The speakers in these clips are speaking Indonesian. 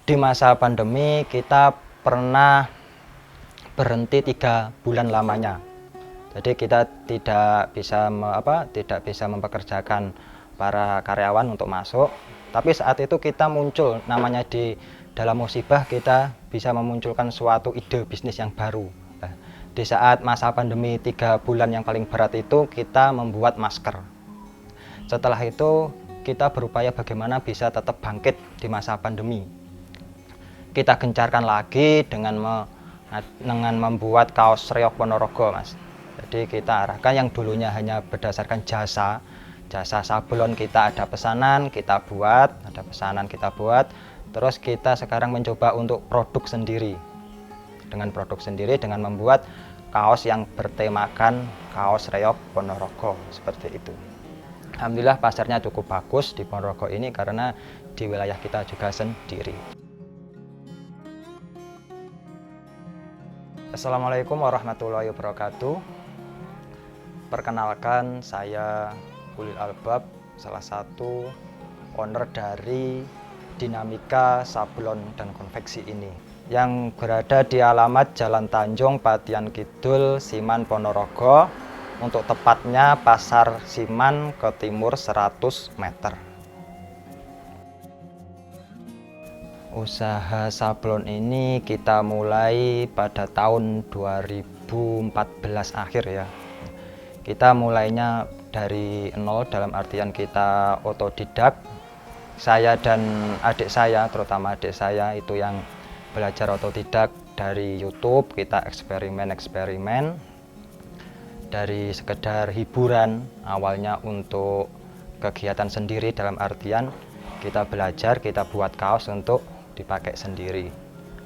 Di masa pandemi kita pernah berhenti 3 bulan lamanya. Jadi kita tidak bisa mempekerjakan para karyawan untuk masuk. Tapi saat itu kita muncul, namanya di dalam musibah kita bisa memunculkan suatu ide bisnis yang baru. Nah, di saat masa pandemi 3 bulan yang paling berat itu kita membuat masker. Setelah itu kita berupaya bagaimana bisa tetap bangkit di masa pandemi. Kita gencarkan lagi dengan membuat kaos Reog Ponorogo, Mas. Jadi kita arahkan yang dulunya hanya berdasarkan jasa sablon, kita ada pesanan kita buat, terus kita sekarang mencoba untuk produk sendiri. Dengan produk sendiri dengan membuat kaos yang bertemakan kaos Reog Ponorogo seperti itu. Alhamdulillah pasarnya cukup bagus di Ponorogo ini karena di wilayah kita juga sendiri. Assalamualaikum warahmatullahi wabarakatuh. Perkenalkan, saya Ulil Albab, salah satu owner dari Dinamika Sablon dan Konveksi ini, yang berada di alamat Jalan Tanjung, Patian Kidul, Siman, Ponorogo. Untuk tepatnya Pasar Siman ke timur 100 meter. Usaha sablon ini kita mulai pada tahun 2014 akhir ya. Kita mulainya dari nol, dalam artian kita otodidak. Saya dan adik saya, terutama adik saya itu yang belajar otodidak dari YouTube. Kita eksperimen dari sekedar hiburan, awalnya untuk kegiatan sendiri, dalam artian kita belajar, kita buat kaos untuk dipakai sendiri.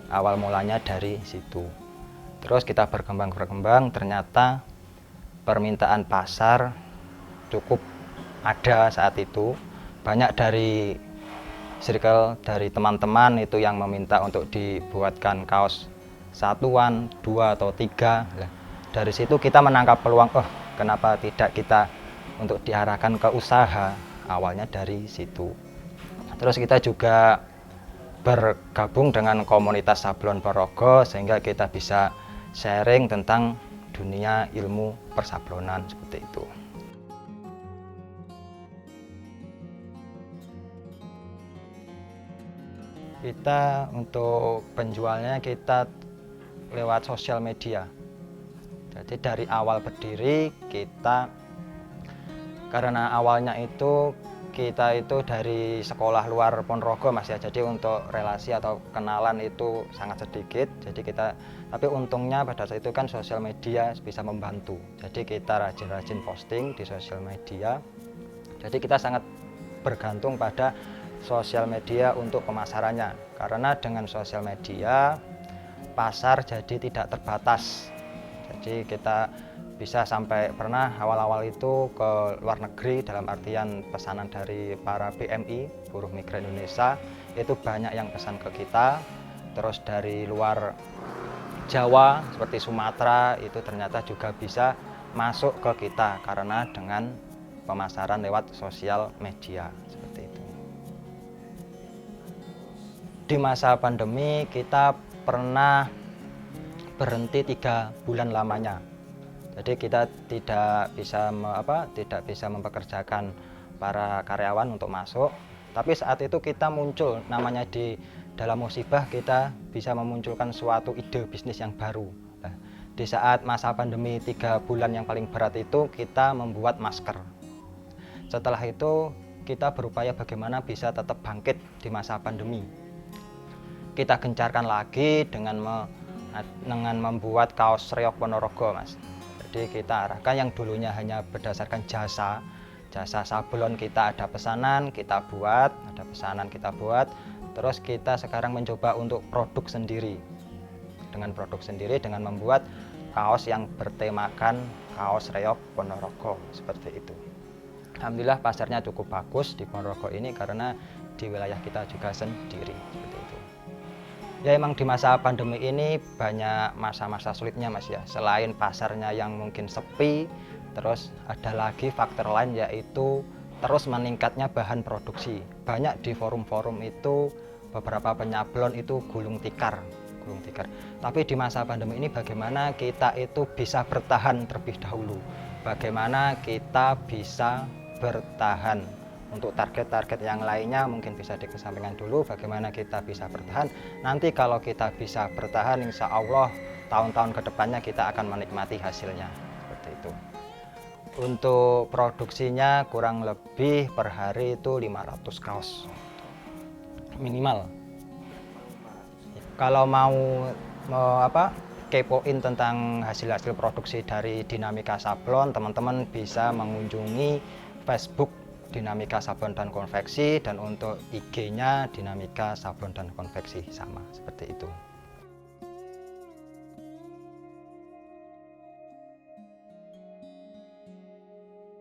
Awal mulanya dari situ. Terus kita berkembang, ternyata permintaan pasar cukup ada saat itu. Banyak dari circle, dari teman-teman itu yang meminta untuk dibuatkan kaos satuan, 2 atau 3. Dari situ kita menangkap peluang, kenapa tidak kita untuk diarahkan ke usaha. Awalnya dari situ. Terus kita juga bergabung dengan komunitas sablon Ponorogo sehingga kita bisa sharing tentang dunia ilmu persablonan seperti itu. Kita untuk penjualnya kita lewat sosial media. Jadi dari awal berdiri kita, karena awalnya itu kita itu dari sekolah luar Ponorogo, Mas ya. Jadi untuk relasi atau kenalan itu sangat sedikit. Tapi untungnya pada saat itu kan sosial media bisa membantu. Jadi kita rajin-rajin posting di sosial media. Jadi kita sangat bergantung pada sosial media untuk pemasarannya. Karena dengan sosial media pasar jadi tidak terbatas. Jadi kita bisa sampai pernah awal-awal itu ke luar negeri, dalam artian pesanan dari para PMI, buruh migran Indonesia, itu banyak yang pesan ke kita. Terus dari luar Jawa seperti Sumatera itu ternyata juga bisa masuk ke kita karena dengan pemasaran lewat sosial media seperti itu. Di masa pandemi kita pernah berhenti 3 bulan lamanya. Jadi kita tidak bisa mempekerjakan para karyawan untuk masuk. Tapi saat itu kita muncul, namanya di dalam musibah kita bisa memunculkan suatu ide bisnis yang baru. Nah, di saat masa pandemi 3 bulan yang paling berat itu kita membuat masker. Setelah itu kita berupaya bagaimana bisa tetap bangkit di masa pandemi. Kita gencarkan lagi dengan membuat kaos Reog Ponorogo, Mas. Jadi kita arahkan yang dulunya hanya berdasarkan jasa sablon, kita ada pesanan kita buat, terus kita sekarang mencoba untuk produk sendiri. Dengan produk sendiri dengan membuat kaos yang bertemakan kaos Reog Ponorogo seperti itu. Alhamdulillah pasarnya cukup bagus di Ponorogo ini karena di wilayah kita juga sendiri seperti itu. Ya emang di masa pandemi ini banyak masa-masa sulitnya, Mas ya. Selain pasarnya yang mungkin sepi, terus ada lagi faktor lain yaitu terus meningkatnya bahan produksi. Banyak di forum-forum itu beberapa penyablon itu gulung tikar. Tapi di masa pandemi ini bagaimana kita itu bisa bertahan terlebih dahulu, bagaimana kita bisa bertahan. Untuk target-target yang lainnya mungkin bisa dikesampingkan dulu, bagaimana kita bisa bertahan. Nanti kalau kita bisa bertahan, insya Allah tahun-tahun kedepannya kita akan menikmati hasilnya, seperti itu. Untuk produksinya kurang lebih per hari itu 500 kaos minimal. Kalau mau kepoin tentang hasil-hasil produksi dari Dinamika Sablon, teman-teman bisa mengunjungi Facebook Dinamika Sablon dan Konveksi, dan untuk IG-nya Dinamika Sablon dan Konveksi, sama seperti itu.